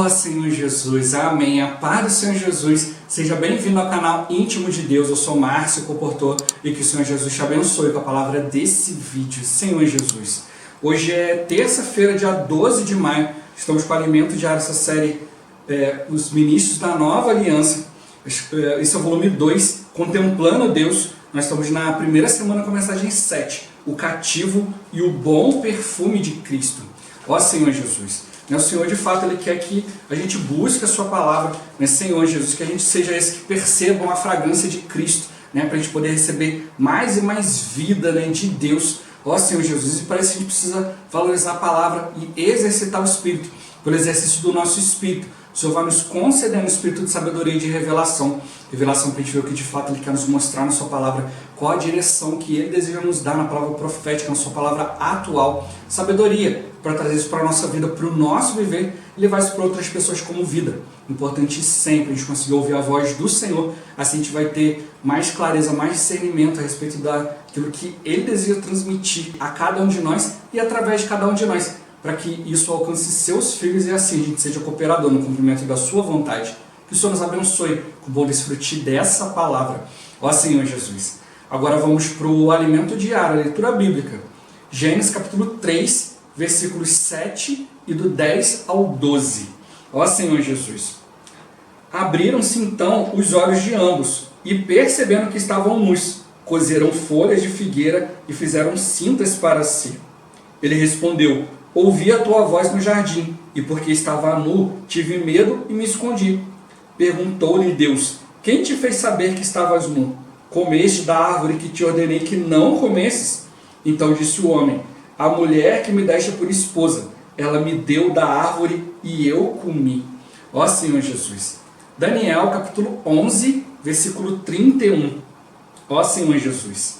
Ó Senhor Jesus, amém. A paz do Senhor Jesus, seja bem-vindo ao canal Íntimo de Deus. Eu sou Márcio Comportor e que o Senhor Jesus te abençoe com a palavra desse vídeo. Senhor Jesus, hoje é terça-feira, dia 12 de maio, estamos com o Alimento Diário, essa série, Os Ministros da Nova Aliança. Esse é o volume 2, Contemplando Deus. Nós estamos na primeira semana com a mensagem 7, o cativo e o bom perfume de Cristo. Ó Senhor Jesus, o Senhor de fato Ele quer que a gente busque a sua palavra, Senhor Jesus, que a gente seja esse que percebam a fragrância de Cristo, para a gente poder receber mais e mais vida de Deus. Ó Senhor Jesus, e para isso a gente precisa valorizar a palavra e exercitar o Espírito. Pelo exercício do nosso Espírito, o Senhor vai nos concedendo o Espírito de sabedoria e de revelação. Revelação para a gente ver o que de fato Ele quer nos mostrar na sua palavra, qual a direção que Ele deseja nos dar na palavra profética, na sua palavra atual. Sabedoria para trazer isso para a nossa vida, para o nosso viver e levar isso para outras pessoas como vida. Importante sempre a gente conseguir ouvir a voz do Senhor, assim a gente vai ter mais clareza, mais discernimento a respeito daquilo que Ele deseja transmitir a cada um de nós e através de cada um de nós, para que isso alcance seus filhos e assim a gente seja cooperador no cumprimento da sua vontade. Que o Senhor nos abençoe com o bom desfrute dessa palavra. Ó Senhor Jesus. Agora vamos para o alimento diário, a leitura bíblica. Gênesis capítulo 3, versículos 7 e do 10 ao 12. Ó Senhor Jesus. Abriram-se então os olhos de ambos e percebendo que estavam nus, cozeram folhas de figueira e fizeram cintas para si. Ele respondeu: ouvi a tua voz no jardim, e porque estava nu, tive medo e me escondi. Perguntou-lhe Deus: quem te fez saber que estavas nu? Comeste da árvore que te ordenei que não comesses? Então disse o homem: a mulher que me deste por esposa, ela me deu da árvore e eu comi. Ó Senhor Jesus. Daniel capítulo 11, versículo 31. Ó Senhor Jesus.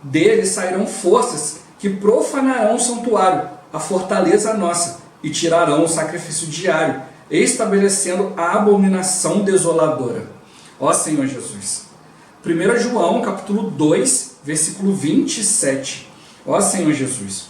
Dele sairão forças que profanarão o santuário, a fortaleza nossa, e tirarão o sacrifício diário, estabelecendo a abominação desoladora. Ó Senhor Jesus. 1 João capítulo 2, versículo 27. Ó Senhor Jesus.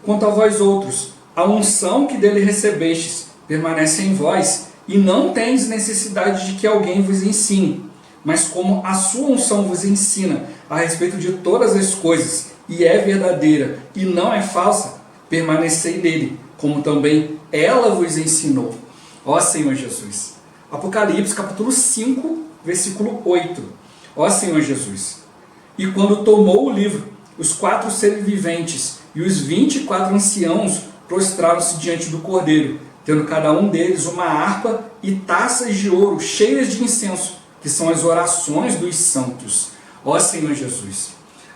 Quanto a vós outros, a unção que dele recebestes permanece em vós, e não tendes necessidade de que alguém vos ensine, mas como a sua unção vos ensina a respeito de todas as coisas, e é verdadeira e não é falsa, permanecei nele, como também ela vos ensinou. Ó Senhor Jesus. Apocalipse capítulo 5, versículo 8. Ó Senhor Jesus. E quando tomou o livro, os 4 seres viventes e os 24 anciãos prostraram-se diante do Cordeiro, tendo cada um deles uma harpa e taças de ouro cheias de incenso, que são as orações dos santos. Ó Senhor Jesus.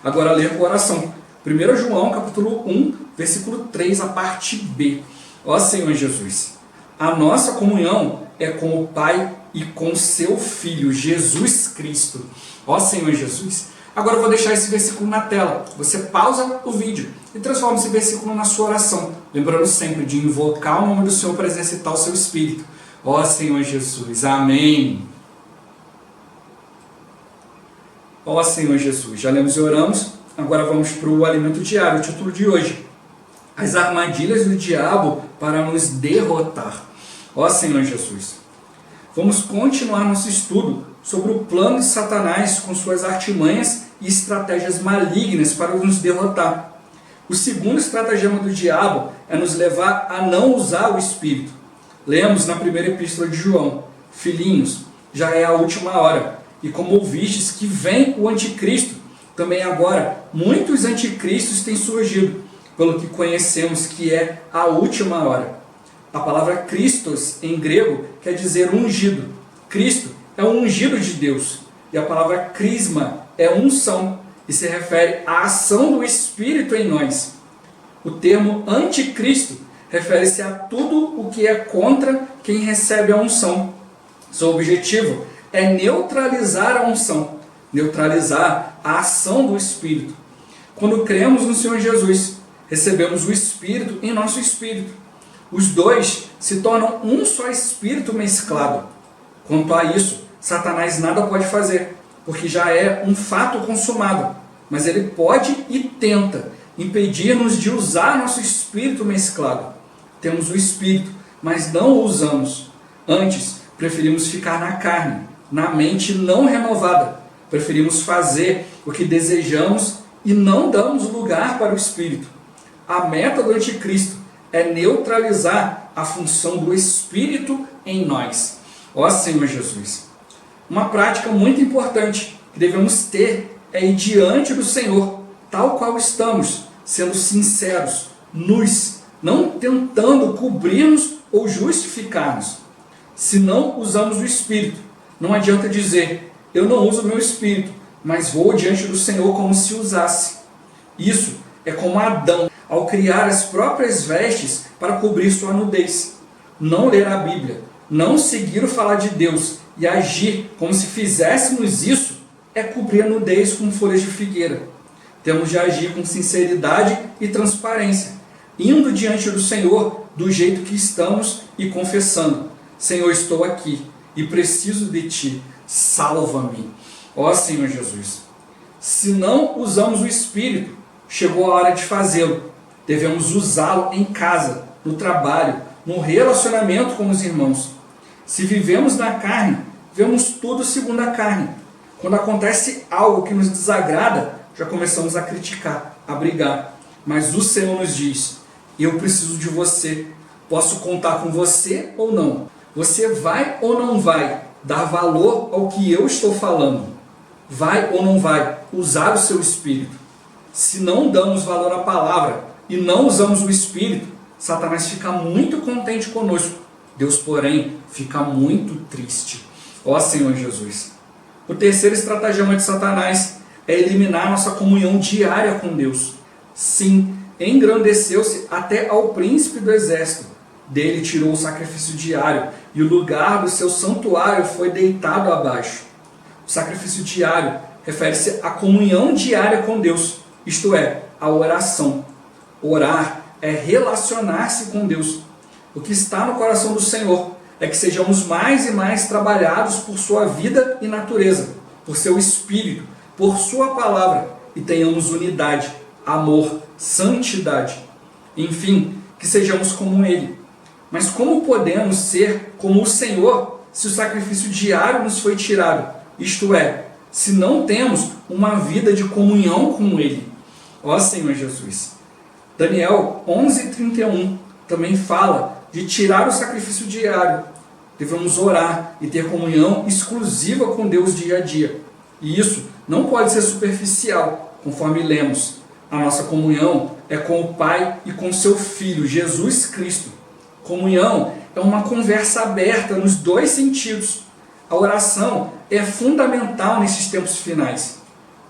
Agora ler com oração. 1 João capítulo 1, versículo 3, a parte B. Ó Senhor Jesus. A nossa comunhão é com o Pai e com seu Filho, Jesus Cristo. Ó Senhor Jesus. Agora eu vou deixar esse versículo na tela. Você pausa o vídeo e transforma esse versículo na sua oração. Lembrando sempre de invocar o nome do Senhor para exercitar o seu espírito. Ó Senhor Jesus. Amém. Ó Senhor Jesus. Já lemos e oramos. Agora vamos para o alimento diário, o título de hoje. As armadilhas do diabo para nos derrotar. Ó Senhor Jesus. Vamos continuar nosso estudo sobre o plano de Satanás com suas artimanhas e estratégias malignas para nos derrotar. O segundo estratagema do diabo é nos levar a não usar o Espírito. Lemos na primeira epístola de João: filhinhos, já é a última hora, e como ouvistes que vem o anticristo, também agora muitos anticristos têm surgido, pelo que conhecemos que é a última hora. A palavra Christos, em grego, quer dizer ungido. Cristo é o ungido de Deus. E a palavra crisma é unção, e se refere à ação do Espírito em nós. O termo anticristo refere-se a tudo o que é contra quem recebe a unção. Seu objetivo é neutralizar a unção, neutralizar a ação do Espírito. Quando cremos no Senhor Jesus, recebemos o Espírito em nosso espírito. Os dois se tornam um só espírito mesclado. Quanto a isso, Satanás nada pode fazer, porque já é um fato consumado. Mas ele pode e tenta impedir-nos de usar nosso espírito mesclado. Temos o Espírito, mas não o usamos. Antes, preferimos ficar na carne, na mente não renovada. Preferimos fazer o que desejamos e não damos lugar para o Espírito. A meta do anticristo é neutralizar a função do Espírito em nós. Ó Senhor Jesus! Uma prática muito importante que devemos ter é ir diante do Senhor, tal qual estamos, sendo sinceros, nus, não tentando cobrir-nos ou justificar-nos. Se não usamos o Espírito, não adianta dizer, eu não uso o meu Espírito, mas vou diante do Senhor como se usasse. Isso é como Adão, ao criar as próprias vestes para cobrir sua nudez. Não ler a Bíblia, não seguir o falar de Deus e agir como se fizéssemos isso, é cobrir a nudez com folhas de figueira. Temos de agir com sinceridade e transparência, indo diante do Senhor do jeito que estamos e confessando, Senhor, estou aqui e preciso de Ti, salva-me. Ó Senhor Jesus, se não usamos o Espírito, chegou a hora de fazê-lo. Devemos usá-lo em casa, no trabalho, no relacionamento com os irmãos. Se vivemos na carne, vemos tudo segundo a carne. Quando acontece algo que nos desagrada, já começamos a criticar, a brigar. Mas o Senhor nos diz, eu preciso de você. Posso contar com você ou não? Você vai ou não vai dar valor ao que eu estou falando? Vai ou não vai usar o seu Espírito? Se não damos valor à palavra e não usamos o Espírito, Satanás fica muito contente conosco. Deus, porém, fica muito triste. Ó Senhor Jesus! O terceiro estratagema de Satanás é eliminar nossa comunhão diária com Deus. Sim, engrandeceu-se até ao príncipe do exército. Dele tirou o sacrifício diário e o lugar do seu santuário foi deitado abaixo. O sacrifício diário refere-se à comunhão diária com Deus, isto é, a oração. Orar é relacionar-se com Deus. O que está no coração do Senhor é que sejamos mais e mais trabalhados por sua vida e natureza, por seu Espírito, por sua palavra, e tenhamos unidade, amor, santidade. Enfim, que sejamos como Ele. Mas como podemos ser como o Senhor se o sacrifício diário nos foi tirado? Isto é, se não temos uma vida de comunhão com Ele. Ó Senhor Jesus! Daniel 11:31 também fala de tirar o sacrifício diário. Devemos orar e ter comunhão exclusiva com Deus dia a dia. E isso não pode ser superficial, conforme lemos. A nossa comunhão é com o Pai e com seu Filho, Jesus Cristo. Comunhão é uma conversa aberta nos dois sentidos. A oração é fundamental nesses tempos finais.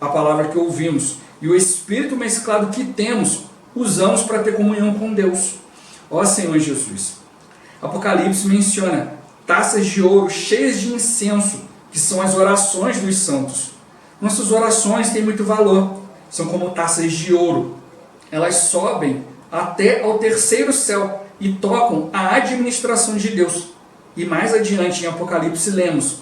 A palavra que ouvimos e o Espírito mesclado que temos, usamos para ter comunhão com Deus. Ó Senhor Jesus! Apocalipse menciona taças de ouro cheias de incenso, que são as orações dos santos. Nossas orações têm muito valor, são como taças de ouro. Elas sobem até ao terceiro céu e tocam a administração de Deus. E mais adiante em Apocalipse lemos,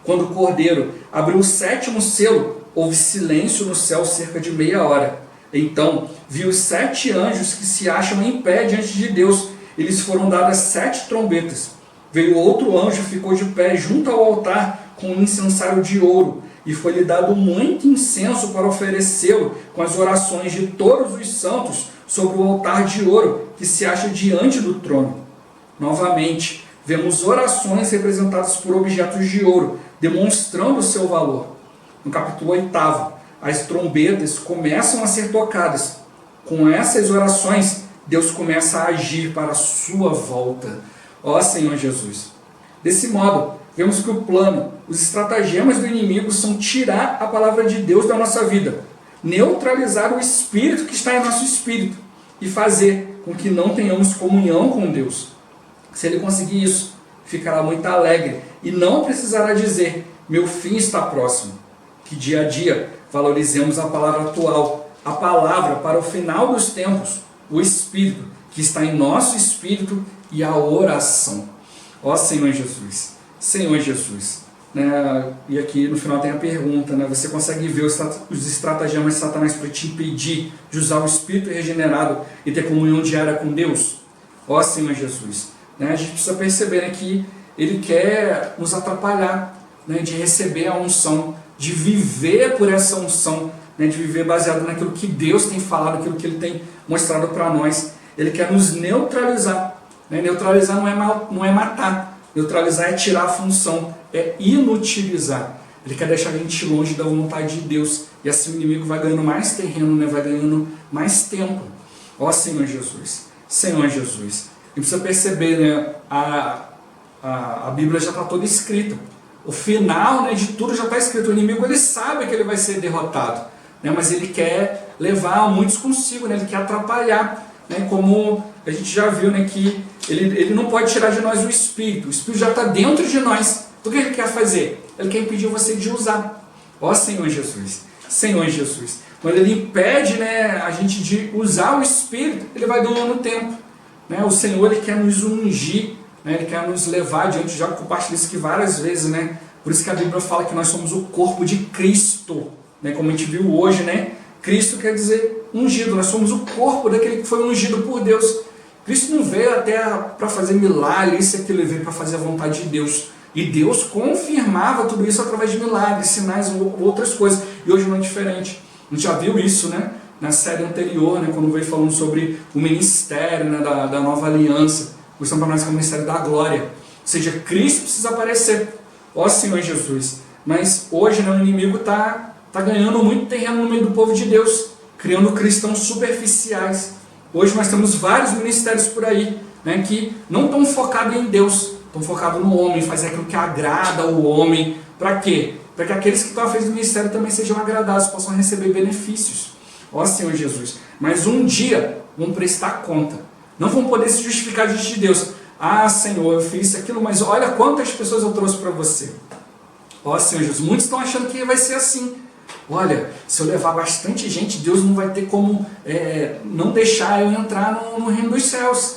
quando o Cordeiro abriu o sétimo selo, houve silêncio no céu cerca de meia hora. Então vi os 7 anjos que se acham em pé diante de Deus. Eles foram dadas 7 trombetas. Veio outro anjo e ficou de pé junto ao altar com um incensário de ouro, e foi-lhe dado muito incenso para oferecê-lo com as orações de todos os santos sobre o altar de ouro que se acha diante do trono. Novamente, vemos orações representadas por objetos de ouro, demonstrando o seu valor. No capítulo 8, as trombetas começam a ser tocadas. Com essas orações, Deus começa a agir para a sua volta. Ó Senhor Jesus! Desse modo, vemos que o plano, os estratagemas do inimigo são tirar a palavra de Deus da nossa vida, neutralizar o Espírito que está em nosso espírito e fazer com que não tenhamos comunhão com Deus. Se ele conseguir isso, ficará muito alegre e não precisará dizer, meu fim está próximo. Que dia a dia valorizemos a palavra atual, a palavra para o final dos tempos, o Espírito que está em nosso espírito e a oração. Ó Senhor Jesus! Senhor Jesus! E aqui no final tem a pergunta, você consegue ver os estratagemas de Satanás para te impedir de usar o Espírito regenerado e ter comunhão diária com Deus? Ó Senhor Jesus! né? A gente precisa perceber, né, que ele quer nos atrapalhar, né, de receber a unção, de viver por essa unção, né, de viver baseado naquilo que Deus tem falado, naquilo que Ele tem mostrado para nós. Ele quer nos neutralizar. Né? Neutralizar não é matar. Neutralizar é tirar a função, é inutilizar. Ele quer deixar a gente longe da vontade de Deus. E assim o inimigo vai ganhando mais terreno, né? Vai ganhando mais tempo. Ó Senhor Jesus, Senhor Jesus. E precisa perceber, né? A Bíblia já está toda escrita. O final, né, de tudo já está escrito. O inimigo, ele sabe que ele vai ser derrotado, né? Mas ele quer levar muitos consigo, né? Ele quer atrapalhar. Né? Como a gente já viu, né, que ele não pode tirar de nós o Espírito. O Espírito já está dentro de nós. O que ele quer fazer? Ele quer impedir você de usar. Ó Senhor Jesus, Senhor Jesus. Quando ele impede, né, a gente de usar o Espírito, ele vai ganhando tempo. Né? O Senhor, ele quer nos ungir, né? Ele quer nos levar adiante. Já compartilhei isso aqui várias vezes, né? Por isso que a Bíblia fala que nós somos o corpo de Cristo, né? Como a gente viu hoje, né? Cristo quer dizer ungido. Nós somos o corpo daquele que foi ungido por Deus. Cristo não veio até para fazer milagres, isso e aquilo, ele veio para fazer a vontade de Deus. E Deus confirmava tudo isso através de milagres, sinais ou outras coisas. E hoje não é diferente. A gente já viu isso, né? Na série anterior, né? Quando veio falando sobre o ministério, né? da nova aliança. Gostamos para nós que é o ministério da glória. Ou seja, Cristo precisa aparecer. Ó Senhor Jesus. Mas hoje, né, o inimigo está ganhando muito terreno no meio do povo de Deus, criando cristãos superficiais. Hoje nós temos vários ministérios por aí, né, que não estão focados em Deus, estão focados no homem, fazer aquilo que agrada o homem. Para quê? Para que aqueles que estão à frente do ministério também sejam agradados, possam receber benefícios. Ó Senhor Jesus. Mas um dia vão prestar conta. Não vão poder se justificar diante de Deus. Ah, Senhor, eu fiz aquilo, mas olha quantas pessoas eu trouxe para você. Ó Senhor Jesus. Muitos estão achando que vai ser assim. Olha, se eu levar bastante gente, Deus não vai ter como não deixar eu entrar no reino dos céus.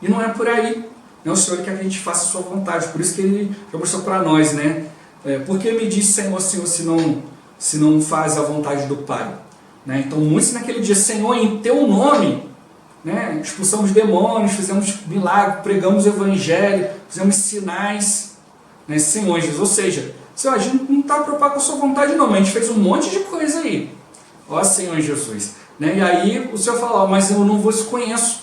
E não é por aí. É o Senhor que a gente faça a sua vontade. Por isso que Ele já mostrou para nós, né? Porque me diz, Senhor, Senhor, se não faz a vontade do Pai. Né? Então muitos naquele dia, Senhor, em Teu nome, né, expulsamos demônios, fizemos milagres, pregamos o Evangelho, fizemos sinais. Né? Senhor Jesus, ou seja, Senhor, a gente não está preocupado com a sua vontade não, mas a gente fez um monte de coisa aí. Ó Senhor Jesus. Né? E aí o Senhor fala, mas eu não vos conheço.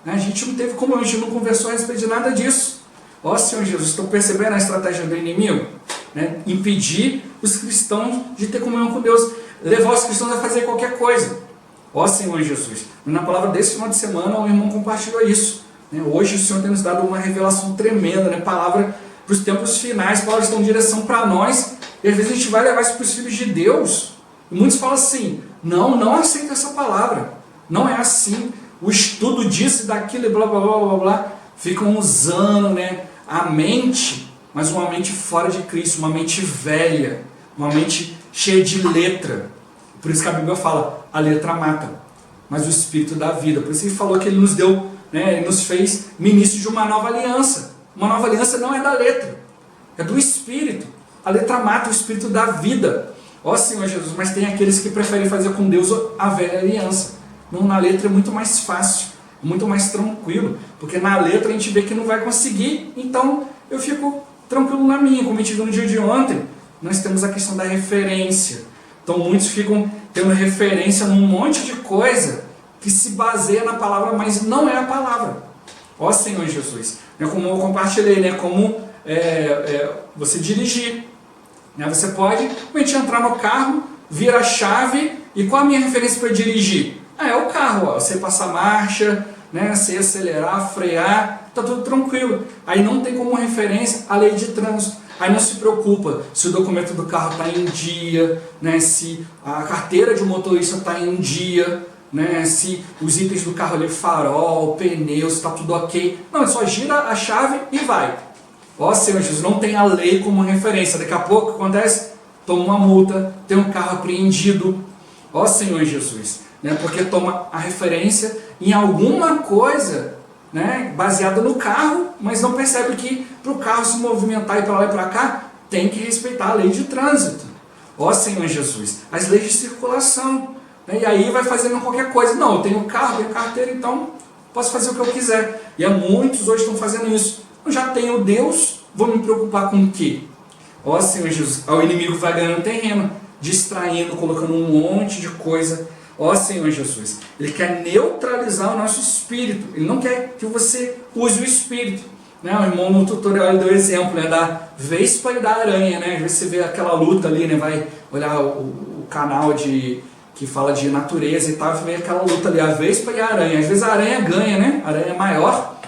Né? A gente não teve como, a gente não conversou a respeito de nada disso. Ó Senhor Jesus, estão percebendo a estratégia do inimigo? Né? Impedir os cristãos de ter comunhão com Deus. Levar os cristãos a fazer qualquer coisa. Ó Senhor Jesus. Na palavra desse final de semana, o irmão compartilhou isso. Né? Hoje o Senhor tem nos dado uma revelação tremenda, né? Palavra para os tempos finais, palavras dão direção para nós, e às vezes a gente vai levar isso para os filhos de Deus, e muitos falam assim, não aceita essa palavra, não é assim, o estudo disso e daquilo e blá blá blá blá blá, ficam usando, né, a mente, mas uma mente fora de Cristo, uma mente velha, uma mente cheia de letra. Por isso que a Bíblia fala, a letra mata, mas o Espírito dá vida. Por isso que Ele falou que Ele nos deu, né, Ele nos fez ministros de uma nova aliança. Uma nova aliança não é da letra, é do Espírito. A letra mata, o Espírito dá vida. Ó Senhor Jesus, mas tem aqueles que preferem fazer com Deus a velha aliança. Não, na letra é muito mais fácil, muito mais tranquilo, porque na letra a gente vê que não vai conseguir, então eu fico tranquilo na minha. Como a gente viu no dia de ontem, nós temos a questão da referência. Então muitos ficam tendo referência num monte de coisa que se baseia na palavra, mas não é a palavra. Ó Senhor Jesus, como eu compartilhei, né? Como você dirigir. Né? Você pode realmente entrar no carro, vira a chave, e qual a minha referência para dirigir? É o carro, ó. Você passar marcha, né? Você acelerar, frear, está tudo tranquilo. Aí não tem como referência a lei de trânsito. Aí não se preocupa se o documento do carro está em dia, né? Se a carteira de motorista está em dia, né? Se os itens do carro ali, farol, pneus, está tudo ok. Não, só gira a chave e vai. Ó Senhor Jesus, não tem a lei como referência. Daqui a pouco acontece, toma uma multa, tem um carro apreendido. Ó Senhor Jesus, né? Porque toma a referência em alguma coisa, né? Baseada no carro, mas não percebe que para o carro se movimentar e para lá e para cá, tem que respeitar a lei de trânsito. Ó Senhor Jesus, as leis de circulação. E aí vai fazendo qualquer coisa. Não, eu tenho carro, tenho carteira, então posso fazer o que eu quiser. E muitos hoje estão fazendo isso. Eu já tenho Deus, vou me preocupar com o quê? Ó Senhor Jesus, o inimigo vai ganhando terreno, distraindo, colocando um monte de coisa. Ó Senhor Jesus, Ele quer neutralizar o nosso espírito, Ele não quer que você use o espírito. Né? O irmão no tutorial deu exemplo, né, da vespa e da aranha. Né? Às vezes você vê aquela luta ali, né? Vai olhar o canal que fala de natureza e tal, e vê aquela luta ali, a vespa e a aranha. Às vezes a aranha ganha, né? A aranha é maior,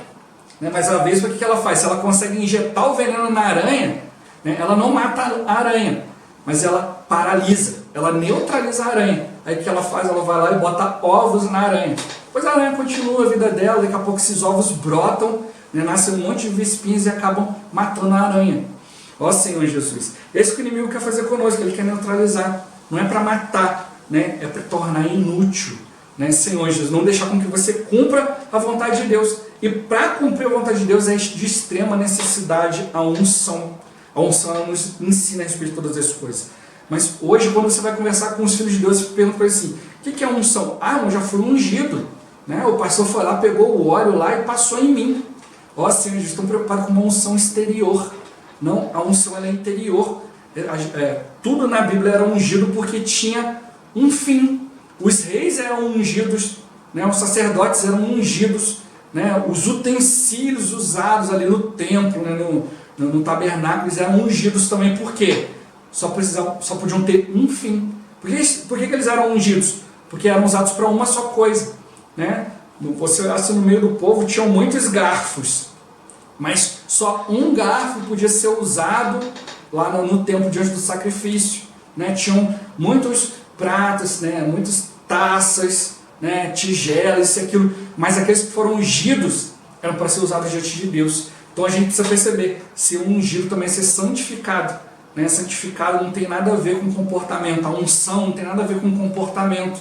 né? Mas a vespa, o que ela faz? Se ela consegue injetar o veneno na aranha, né? Ela não mata a aranha, mas ela paralisa, ela neutraliza a aranha. Aí o que ela faz? Ela vai lá e bota ovos na aranha. Depois a aranha continua a vida dela, daqui a pouco esses ovos brotam, né? Nasce um monte de vespinhas e acabam matando a aranha. Ó Senhor Jesus, esse que o inimigo quer fazer conosco, ele quer neutralizar. Não é para matar, né? É para tornar inútil. Né? Senhor Jesus, não deixar com que você cumpra a vontade de Deus. E para cumprir a vontade de Deus é de extrema necessidade a unção. A unção ela nos ensina a respeito de todas as coisas. Mas hoje, quando você vai conversar com os filhos de Deus, você pergunta para eles assim, o que é unção? Ah, eu já fui ungido. Né? O pastor foi lá, pegou o óleo lá e passou em mim. Ó Senhor Jesus, estão preocupados com uma unção exterior. Não, a unção ela é interior. Tudo na Bíblia era ungido porque tinha um fim. Os reis eram ungidos, né? Os sacerdotes eram ungidos, né? Os utensílios usados ali no templo, né? no tabernáculo, eles eram ungidos também. Por quê? Só podiam ter um fim. Por que eles eram ungidos? Porque eram usados para uma só coisa. Né? Você olhasse no meio do povo, tinham muitos garfos, mas só um garfo podia ser usado lá no templo diante do sacrifício. Né? Tinham muitos pratos, né? Muitas taças, né? Tigelas, isso e aquilo, mas aqueles que foram ungidos eram para ser usados diante de Deus. Então a gente precisa perceber, ser ungido também é ser santificado. Né? Santificado não tem nada a ver com comportamento, a unção não tem nada a ver com comportamento.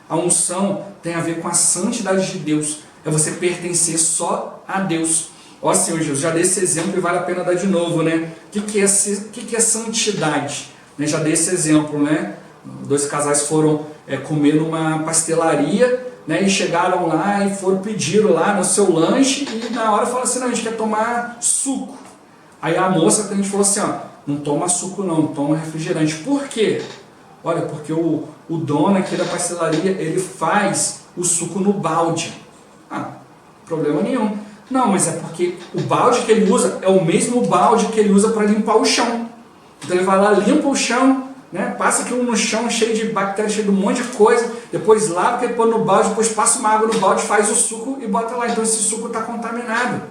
A unção tem a ver com a santidade de Deus, é você pertencer só a Deus. Ó Senhor Jesus, já dei esse exemplo e vale a pena dar de novo, né? O que é santidade? Né? Já dei esse exemplo, né? 2 casais foram comer numa pastelaria, né? E chegaram lá e pediram lá no seu lanche e na hora falaram assim, não, a gente quer tomar suco. Aí a moça que a gente falou assim, ó, não toma suco não, toma refrigerante. Por quê? Olha, porque o dono aqui da pastelaria, ele faz o suco no balde. Ah, problema nenhum. Não, mas é porque o balde que ele usa é o mesmo balde que ele usa para limpar o chão. Então ele vai lá, limpa o chão, né? Passa aquilo no chão cheio de bactérias, cheio de um monte de coisa, depois lava aquele pano no balde, depois passa uma água no balde, faz o suco e bota lá. Então esse suco está contaminado.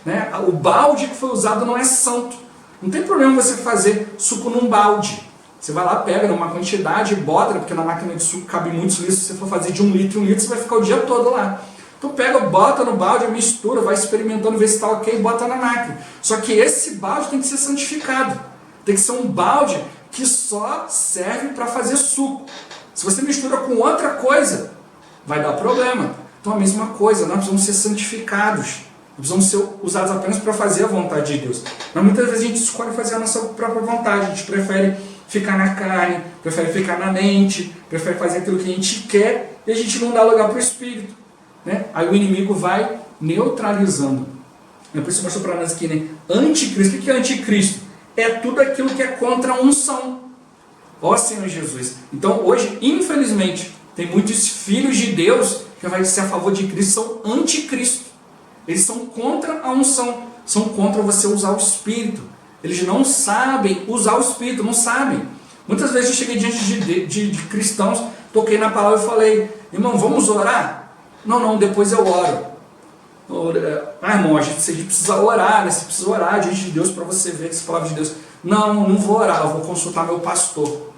Né? O balde que foi usado não é santo. Não tem problema você fazer suco num balde. Você vai lá, pega numa quantidade e bota, porque na máquina de suco cabe muitos litros. Se você for fazer de 1 litro, você vai ficar o dia todo lá. Então pega, bota no balde, mistura, vai experimentando, vê se está ok e bota na máquina. Só que esse balde tem que ser santificado. Tem que ser um balde que só serve para fazer suco. Se você mistura com outra coisa, vai dar problema. Então a mesma coisa, nós precisamos ser santificados. Nós precisamos ser usados apenas para fazer a vontade de Deus. Mas muitas vezes a gente escolhe fazer a nossa própria vontade. A gente prefere ficar na carne, prefere ficar na mente, prefere fazer aquilo que a gente quer e a gente não dá lugar para o Espírito. Né? Aí o inimigo vai neutralizando. Por isso mostrou para nós aqui, né? Anticristo. O que é anticristo? É tudo aquilo que é contra a unção. Ó Senhor Jesus. Então hoje, infelizmente, tem muitos filhos de Deus que vai ser a favor de Cristo, são anticristo. Eles são contra a unção, são contra você usar o Espírito. Eles não sabem usar o Espírito, não sabem. Muitas vezes eu cheguei diante de cristãos, toquei na palavra e falei, irmão, vamos orar? Não, depois eu oro. Ah, irmão, você precisa orar, né? Você precisa orar diante de Deus para você ver essa palavra de Deus. Não vou orar, eu vou consultar meu pastor.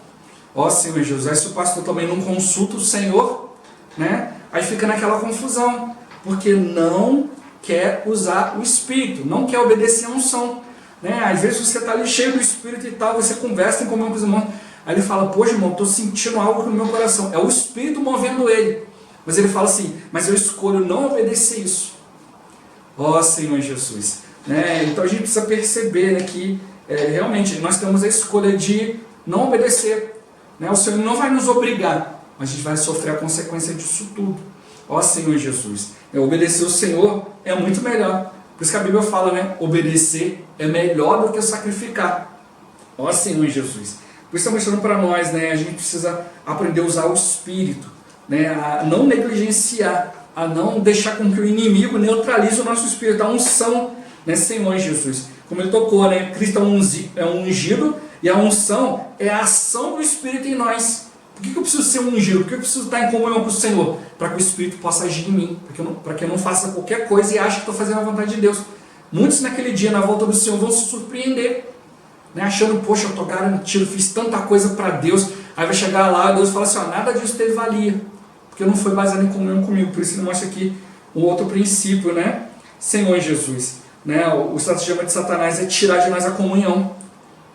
Ó Senhor Jesus, aí se o pastor também não consulta o Senhor, né? Aí fica naquela confusão, porque não quer usar o Espírito, não quer obedecer a unção. Né? Às vezes você está ali cheio do Espírito e tal, você conversa em comunhão com os irmãos, aí ele fala, poxa irmão, estou sentindo algo no meu coração, é o Espírito movendo ele. Mas ele fala assim, mas eu escolho não obedecer isso. Ó Senhor Jesus. Né? Então a gente precisa perceber, né, que realmente nós temos a escolha de não obedecer. Né? O Senhor não vai nos obrigar, mas a gente vai sofrer a consequência disso tudo. Ó Senhor Jesus, obedecer o Senhor é muito melhor. Por isso que a Bíblia fala, né? Obedecer é melhor do que sacrificar. Ó Senhor Jesus. Por isso está mostrando para nós, né? A gente precisa aprender a usar o Espírito, né? A não negligenciar, a não deixar com que o inimigo neutralize o nosso Espírito, a unção, né? Senhor Jesus. Como ele tocou, né? Cristo é ungido e a unção é a ação do Espírito em nós. Por que eu preciso ser ungido? Por que eu preciso estar em comunhão com o Senhor? Para que o Espírito possa agir em mim, para que eu não faça qualquer coisa e ache que estou fazendo a vontade de Deus. Muitos naquele dia, na volta do Senhor, vão se surpreender, né? Achando, poxa, eu estou garantido, fiz tanta coisa para Deus. Aí vai chegar lá e Deus fala assim, ó, nada disso teve valia, porque não foi baseado em comunhão comigo. Por isso ele mostra aqui um outro princípio, né? Senhor Jesus, né? O estratagema de Satanás é tirar de nós a comunhão.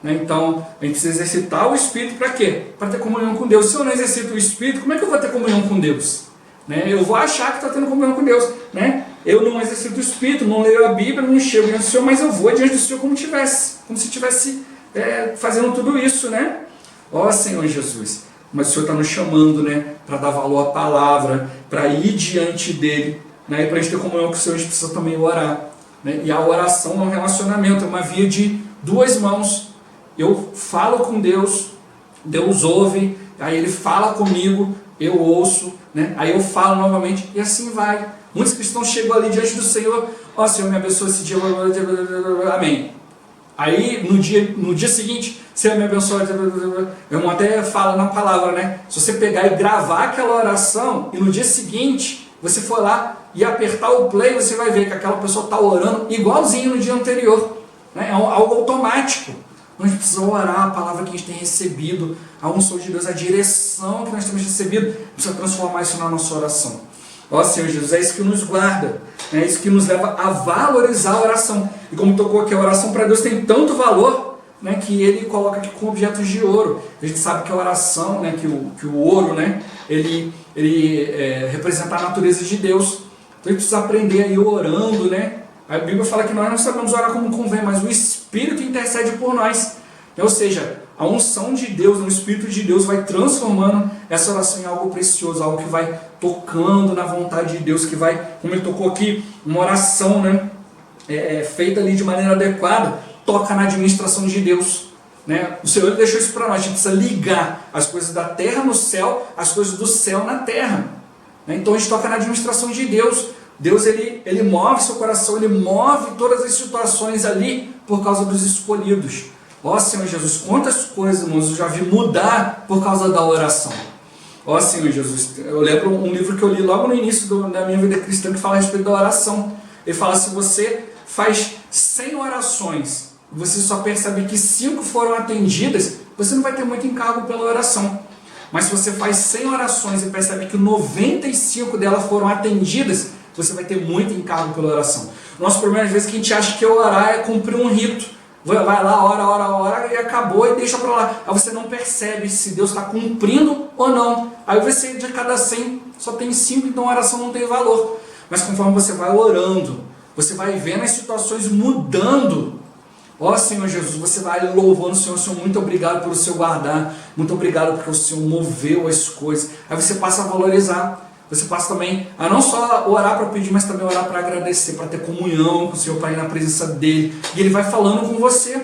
Então, a gente precisa exercitar o Espírito para quê? Para ter comunhão com Deus. Se eu não exercito o Espírito, como é que eu vou ter comunhão com Deus? Eu vou achar que estou tendo comunhão com Deus. Eu não exercito o Espírito, não leio a Bíblia, não chego diante do Senhor, mas eu vou diante do Senhor como se estivesse fazendo tudo isso, né? Ó Senhor Jesus, mas o Senhor está nos chamando, né, para dar valor à palavra, para ir diante dEle, né, e para a gente ter comunhão com o Senhor, a gente precisa também orar. Né? E a oração é um relacionamento, é uma via de duas mãos. Eu falo com Deus, Deus ouve, aí Ele fala comigo, eu ouço, né? Aí eu falo novamente e assim vai. Muitos cristãos chegam ali diante do Senhor, ó Senhor, me abençoa esse dia, amém. Aí no dia seguinte, Senhor, me abençoa, meu irmão até fala na palavra, né? Se você pegar e gravar aquela oração e no dia seguinte você for lá e apertar o play, você vai ver que aquela pessoa está orando igualzinho no dia anterior, né? É algo automático. A gente precisa orar a palavra que a gente tem recebido, a unção de Deus, a direção que nós temos recebido, precisa transformar isso na nossa oração. Ó Senhor Jesus, é isso que nos guarda, é isso que nos leva a valorizar a oração. E como tocou aqui, a oração para Deus tem tanto valor, né, que Ele coloca aqui com objetos de ouro. A gente sabe que a oração, né, que o ouro, né, ele representa a natureza de Deus. Então a gente precisa aprender aí orando, né? A Bíblia fala que nós não sabemos orar como convém, mas o Espírito intercede por nós. Ou seja, a unção de Deus, o Espírito de Deus vai transformando essa oração em algo precioso, algo que vai tocando na vontade de Deus, que vai, como ele tocou aqui, uma oração, né, feita ali de maneira adequada, toca na administração de Deus. Né? O Senhor deixou isso para nós, a gente precisa ligar as coisas da terra no céu, as coisas do céu na terra. Né? Então a gente toca na administração de Deus. Deus ele move seu coração, Ele move todas as situações ali por causa dos escolhidos. Ó Senhor Jesus, quantas coisas, irmãos, eu já vi mudar por causa da oração. Ó Senhor Jesus, eu lembro um livro que eu li logo no início da minha vida cristã que fala a respeito da oração. Ele fala, se você faz 100 orações, você só percebe que 5 foram atendidas, você não vai ter muito encargo pela oração. Mas se você faz 100 orações e percebe que 95 delas foram atendidas, você vai ter muito encargo pela oração. Nosso problema às vezes é que a gente acha que orar é cumprir um rito. Vai lá, ora e acabou e deixa para lá. Aí você não percebe se Deus está cumprindo ou não. Aí você, de cada 100, só tem 5, então a oração não tem valor. Mas conforme você vai orando, você vai vendo as situações mudando. Ó Senhor Jesus, você vai louvando o Senhor, Senhor, muito obrigado pelo seu guardar, muito obrigado porque o Senhor moveu as coisas. Aí você passa a valorizar. Você passa também a não só orar para pedir, mas também orar para agradecer, para ter comunhão com o Senhor, para ir na presença dEle. E Ele vai falando com você,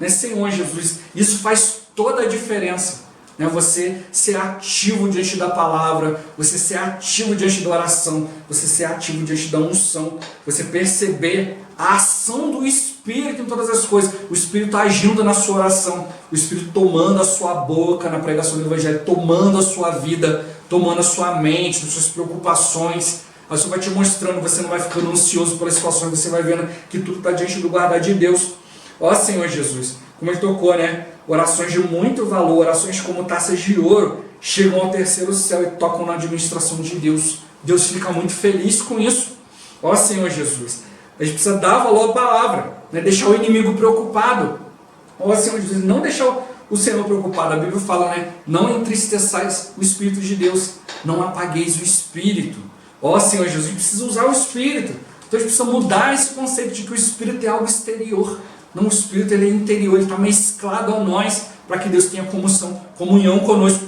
né? Senhor Jesus, isso faz toda a diferença. Né? Você ser ativo diante da palavra, você ser ativo diante da oração, você ser ativo diante da unção, você perceber a ação do Espírito em todas as coisas, o Espírito agindo na sua oração, o Espírito tomando a sua boca na pregação do Evangelho, tomando a sua vida, tomando a sua mente, as suas preocupações. Aí você vai te mostrando, você não vai ficando ansioso pelas situações, você vai vendo que tudo está diante do guardar de Deus. Ó Senhor Jesus, como Ele tocou, né? Orações de muito valor, orações como taças de ouro, chegam ao terceiro céu e tocam na administração de Deus. Deus fica muito feliz com isso. Ó Senhor Jesus, a gente precisa dar valor à palavra, né? Deixar o inimigo preocupado. Ó Senhor Jesus, não deixar o Senhor preocupado. A Bíblia fala, né? Não entristeçais o Espírito de Deus, não apagueis o Espírito. Ó Senhor Jesus, a gente precisa usar o Espírito. Então a gente precisa mudar esse conceito de que o Espírito é algo exterior. Não, o Espírito ele é interior, ele está mesclado a nós, para que Deus tenha comunhão conosco.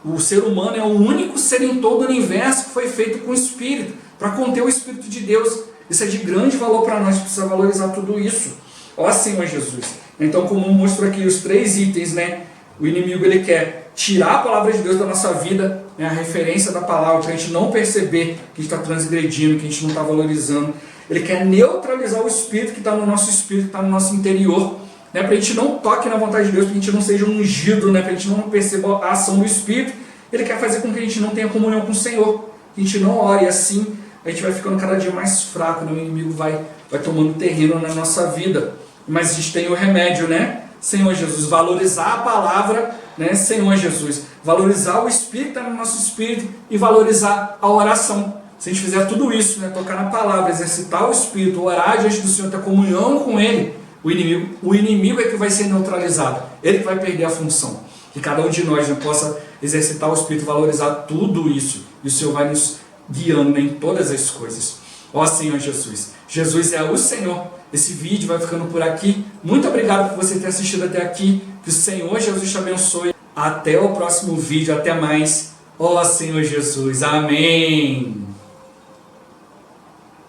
O ser humano é o único ser em todo o universo que foi feito com o Espírito, para conter o Espírito de Deus. Isso é de grande valor para nós, precisa valorizar tudo isso. Ó Senhor Jesus. Então, como mostrou aqui os 3 itens, né? O inimigo ele quer tirar a palavra de Deus da nossa vida, né? A referência da palavra, para a gente não perceber que a gente está transgredindo, que a gente não está valorizando. Ele quer neutralizar o Espírito que está no nosso espírito, que está no nosso interior, né? Para a gente não toque na vontade de Deus, para a gente não seja ungido, né? Para a gente não perceba a ação do Espírito. Ele quer fazer com que a gente não tenha comunhão com o Senhor, que a gente não ore, assim a gente vai ficando cada dia mais fraco, né? O inimigo vai tomando terreno na nossa vida. Mas a gente tem o remédio, né? Senhor Jesus, valorizar a palavra, né? Senhor Jesus, valorizar o Espírito que está no nosso espírito e valorizar a oração. Se a gente fizer tudo isso, né? Tocar na palavra, exercitar o Espírito, orar diante do Senhor, ter comunhão com Ele, o inimigo é que vai ser neutralizado, ele que vai perder a função. Que cada um de nós, né, possa exercitar o Espírito, valorizar tudo isso, e o Senhor vai nos guiando, né, em todas as coisas. Ó Senhor Jesus, Jesus é o Senhor. Esse vídeo vai ficando por aqui. Muito obrigado por você ter assistido até aqui. Que o Senhor Jesus te abençoe. Até o próximo vídeo. Até mais. Ó Senhor Jesus. Amém.